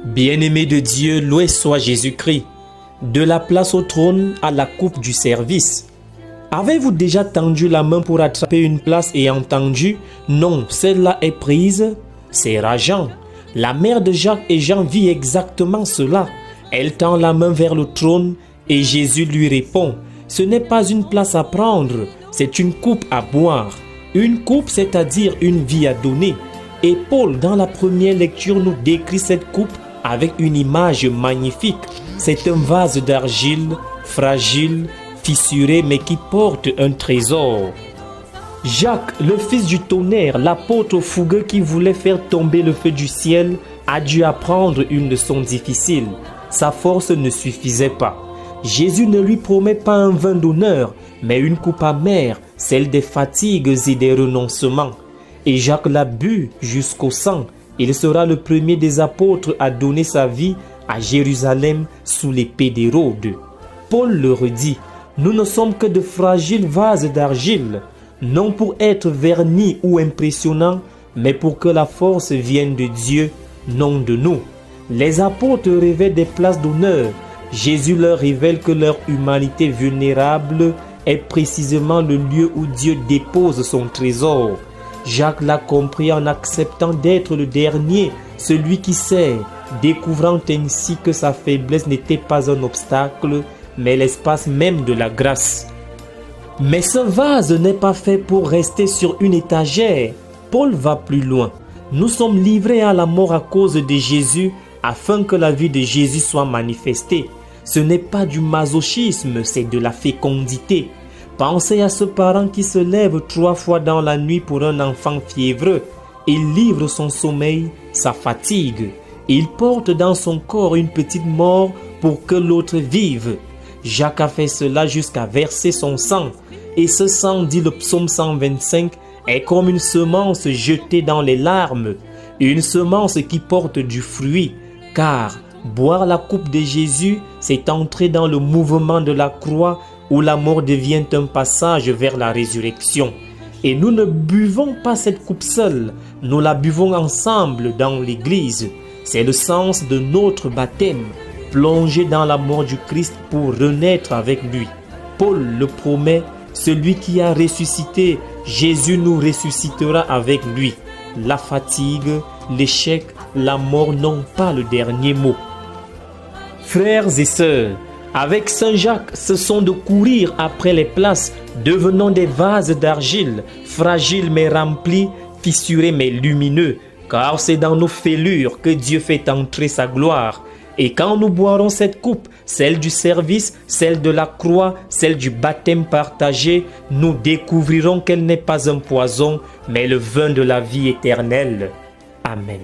Bien-aimé de Dieu, loué soit Jésus-Christ. De la place au trône à la coupe du service. Avez-vous déjà tendu la main pour attraper une place et entendu « Non, celle-là est prise » C'est rageant. La mère de Jacques et Jean vit exactement cela. Elle tend la main vers le trône et Jésus lui répond « Ce n'est pas une place à prendre, c'est une coupe à boire. » Une coupe, c'est-à-dire une vie à donner. Et Paul, dans la première lecture, nous décrit cette coupe avec une image magnifique. C'est un vase d'argile, fragile, fissuré, mais qui porte un trésor. Jacques, le fils du tonnerre, l'apôtre fougueux qui voulait faire tomber le feu du ciel, a dû apprendre une leçon difficile. Sa force ne suffisait pas. Jésus ne lui promet pas un vin d'honneur, mais une coupe amère, celle des fatigues et des renoncements. Et Jacques l'a bu jusqu'au sang. Il sera le premier des apôtres à donner sa vie à Jérusalem sous l'épée d'Hérode. Paul le redit, nous ne sommes que de fragiles vases d'argile, non pour être vernis ou impressionnants, mais pour que la force vienne de Dieu, non de nous. Les apôtres rêvaient des places d'honneur. Jésus leur révèle que leur humanité vulnérable est précisément le lieu où Dieu dépose son trésor. Jacques l'a compris en acceptant d'être le dernier, celui qui sert, découvrant ainsi que sa faiblesse n'était pas un obstacle, mais l'espace même de la grâce. Mais ce vase n'est pas fait pour rester sur une étagère. Paul va plus loin. Nous sommes livrés à la mort à cause de Jésus afin que la vie de Jésus soit manifestée. Ce n'est pas du masochisme, c'est de la fécondité. Pensez à ce parent qui se lève 3 fois dans la nuit pour un enfant fiévreux. Il livre son sommeil, sa fatigue. Il porte dans son corps une petite mort pour que l'autre vive. Jacques a fait cela jusqu'à verser son sang. Et ce sang, dit le psaume 125, est comme une semence jetée dans les larmes. Une semence qui porte du fruit. Car boire la coupe de Jésus, c'est entrer dans le mouvement de la croix où la mort devient un passage vers la résurrection. Et nous ne buvons pas cette coupe seule, nous la buvons ensemble dans l'Église. C'est le sens de notre baptême, plonger dans la mort du Christ pour renaître avec lui. Paul le promet, celui qui a ressuscité, Jésus nous ressuscitera avec lui. La fatigue, l'échec, la mort n'ont pas le dernier mot. Frères et sœurs, avec Saint Jacques, ce sont de courir après les places, devenant des vases d'argile, fragiles mais remplis, fissurés mais lumineux, car c'est dans nos fêlures que Dieu fait entrer sa gloire. Et quand nous boirons cette coupe, celle du service, celle de la croix, celle du baptême partagé, nous découvrirons qu'elle n'est pas un poison, mais le vin de la vie éternelle. Amen.